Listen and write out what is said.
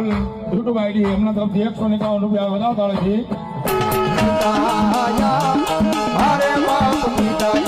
હાલ YouTube ID એમના તરફથી 151 રૂપિયા વધાવતા છે. મારે બાપ પિતા